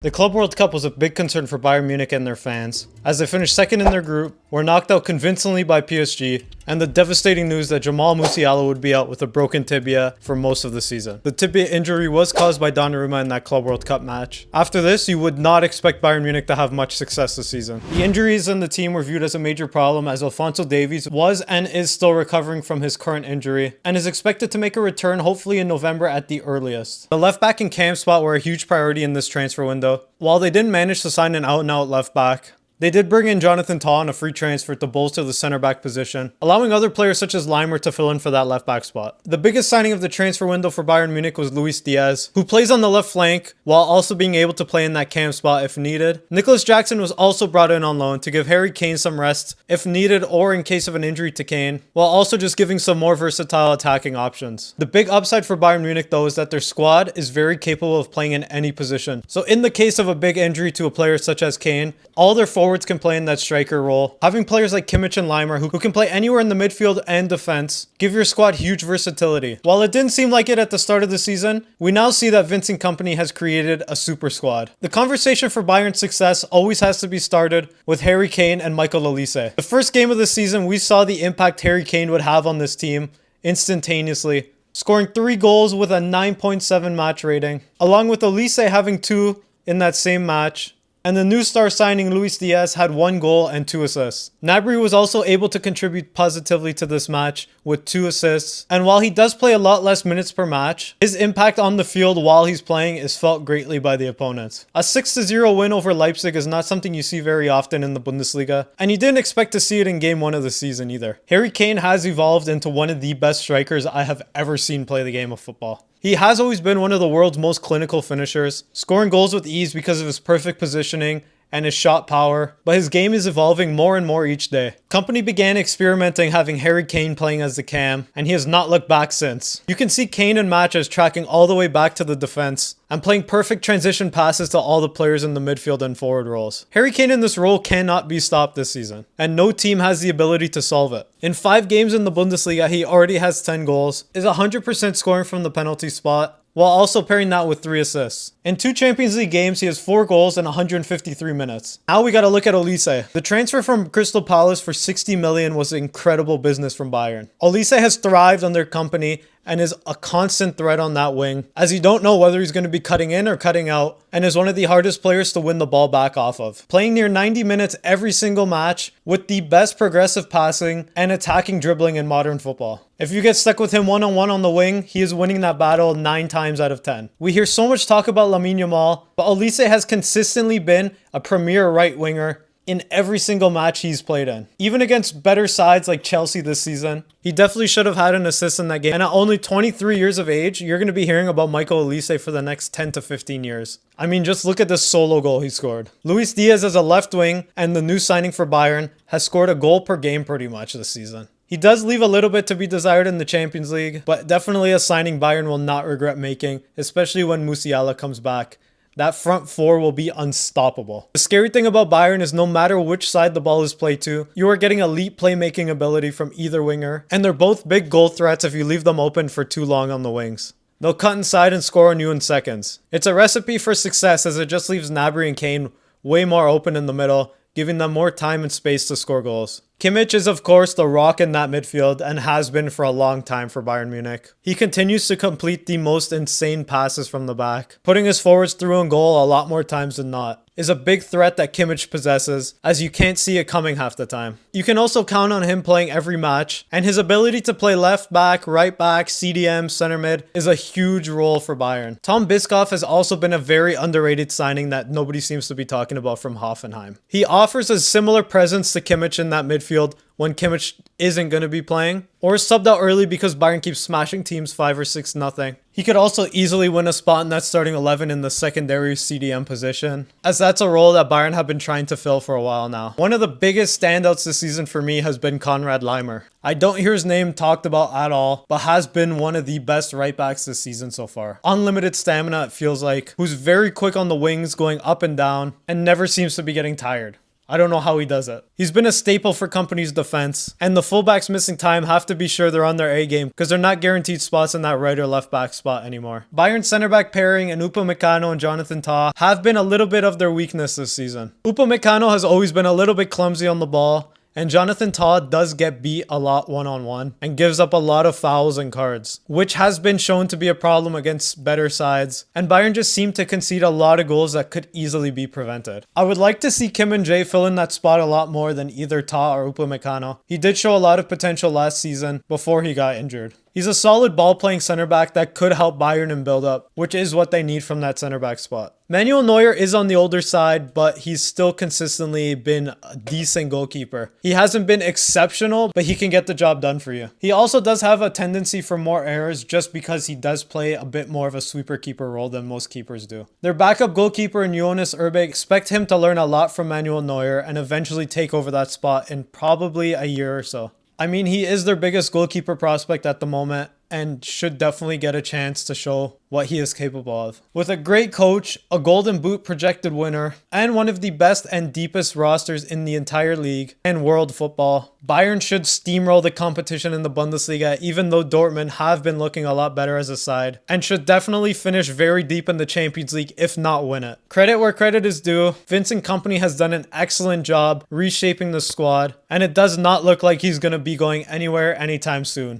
The Club World Cup was a big concern for Bayern Munich and their fans, as they finished second in their group, were knocked out convincingly by PSG, and the devastating news that Jamal Musiala would be out with a broken tibia for most of the season. The tibia injury was caused by Donnarumma in that Club World Cup match. After this, you would not expect Bayern Munich to have much success this season. The injuries in the team were viewed as a major problem, as Alphonso Davies was and is still recovering from his current injury, and is expected to make a return hopefully in November at the earliest. The left back and Kane spot were a huge priority in this transfer window. While they didn't manage to sign an out-and-out left back, they did bring in Jonathan Tah on a free transfer to bolster the center back position, allowing other players such as Leimer to fill in for that left back spot. The biggest signing of the transfer window for Bayern Munich was Luis Diaz, who plays on the left flank while also being able to play in that cam spot if needed. Nicholas Jackson was also brought in on loan to give Harry Kane some rest if needed or in case of an injury to Kane, while also just giving some more versatile attacking options. The big upside for Bayern Munich though is that their squad is very capable of playing in any position. So in the case of a big injury to a player such as Kane, all their forwards can play in that striker role. Having players like Kimmich and Leimer who can play anywhere in the midfield and defense give your squad huge versatility. While it didn't seem like it at the start of the season, we now see that Vincent Kompany has created a super squad. The conversation for Bayern's success always has to be started with Harry Kane and Michael Olise. The first game of the season, we saw the impact Harry Kane would have on this team instantaneously, scoring 3 goals with a 9.7 match rating, along with Olise having 2 in that same match. And the new star signing Luis Diaz had 1 goal and 2 assists. Gnabry was also able to contribute positively to this match with 2 assists. And while he does play a lot less minutes per match, his impact on the field while he's playing is felt greatly by the opponents. A 6-0 win over Leipzig is not something you see very often in the Bundesliga, and you didn't expect to see it in game 1 of the season either. Harry Kane has evolved into one of the best strikers I have ever seen play the game of football. He has always been one of the world's most clinical finishers, scoring goals with ease because of his perfect positioning and his shot power, but his game is evolving more and more each day. Kompany began experimenting having Harry Kane playing as the cam, and he has not looked back since. You can see Kane in matches tracking all the way back to the defense and playing perfect transition passes to all the players in the midfield and forward roles. Harry Kane in this role cannot be stopped this season, and no team has the ability to solve it. In 5 games in the Bundesliga, he already has 10 goals, is 100% scoring from the penalty spot, while also pairing that with 3 assists. In 2 Champions League games, he has 4 goals in 153 minutes. Now we gotta look at Olise. The transfer from Crystal Palace for 60 million was incredible business from Bayern. Olise has thrived under Kompany and is a constant threat on that wing, as you don't know whether he's going to be cutting in or cutting out, and is one of the hardest players to win the ball back off of. Playing near 90 minutes every single match with the best progressive passing and attacking dribbling in modern football. If you get stuck with him one-on-one on the wing, he is winning that battle 9 times out of 10. We hear so much talk about Lamine Yamal, but Olise has consistently been a premier right winger in every single match he's played in. Even against better sides like Chelsea this season, he definitely should have had an assist in that game. And at only 23 years of age, you're going to be hearing about Michael Olise for the next 10 to 15 years. I mean, just look at this solo goal he scored. Luis Diaz as a left wing and the new signing for Bayern has scored a goal per game pretty much this season. He does leave a little bit to be desired in the Champions League, but definitely a signing Bayern will not regret making, especially when Musiala comes back. That front 4 will be unstoppable. The scary thing about Bayern is no matter which side the ball is played to, you are getting elite playmaking ability from either winger, and they're both big goal threats if you leave them open for too long on the wings. They'll cut inside and score on you in seconds. It's a recipe for success as it just leaves Gnabry and Kane way more open in the middle, giving them more time and space to score goals. Kimmich is of course the rock in that midfield and has been for a long time for Bayern Munich. He continues to complete the most insane passes from the back, putting his forwards through and goal a lot more times than not. Is a big threat that Kimmich possesses, as you can't see it coming half the time. You can also count on him playing every match, and his ability to play left back, right back, CDM, center mid is a huge role for Bayern. Tom Bischoff has also been a very underrated signing that nobody seems to be talking about from Hoffenheim. He offers a similar presence to Kimmich in that midfield when Kimmich isn't going to be playing, or is subbed out early because Bayern keeps smashing teams 5 or 6-0. He could also easily win a spot in that starting 11 in the secondary CDM position, as that's a role that Bayern have been trying to fill for a while now. One of the biggest standouts this season for me has been Konrad Leimer. I don't hear his name talked about at all, but has been one of the best right backs this season so far. Unlimited stamina, it feels like, who's very quick on the wings, going up and down, and never seems to be getting tired. I don't know how he does it. He's been a staple for Kompany's defense, and the fullbacks missing time have to be sure they're on their A game because they're not guaranteed spots in that right or left back spot anymore. Bayern center back pairing and Upamecano and Jonathan Tah have been a little bit of their weakness this season. Upamecano has always been a little bit clumsy on the ball, and Jonathan Tah does get beat a lot one-on-one and gives up a lot of fouls and cards, which has been shown to be a problem against better sides, and Bayern just seem to concede a lot of goals that could easily be prevented. I would like to see Kim Min-jae fill in that spot a lot more than either Tah or Upamecano. He did show a lot of potential last season before he got injured. He's a solid ball-playing center back that could help Bayern in build-up, which is what they need from that center back spot. Manuel Neuer is on the older side, but he's still consistently been a decent goalkeeper. He hasn't been exceptional, but he can get the job done for you. He also does have a tendency for more errors just because he does play a bit more of a sweeper keeper role than most keepers do. Their backup goalkeeper in Jonas Erbe, expect him to learn a lot from Manuel Neuer and eventually take over that spot in probably a year or so. I mean, he is their biggest goalkeeper prospect at the moment and should definitely get a chance to show what he is capable of. With a great coach, a Golden Boot projected winner, and one of the best and deepest rosters in the entire league and world football, Bayern should steamroll the competition in the Bundesliga, even though Dortmund have been looking a lot better as a side, and should definitely finish very deep in the Champions League, if not win it. Credit where credit is due, Vincent Kompany has done an excellent job reshaping the squad, and it does not look like he's going to be going anywhere anytime soon.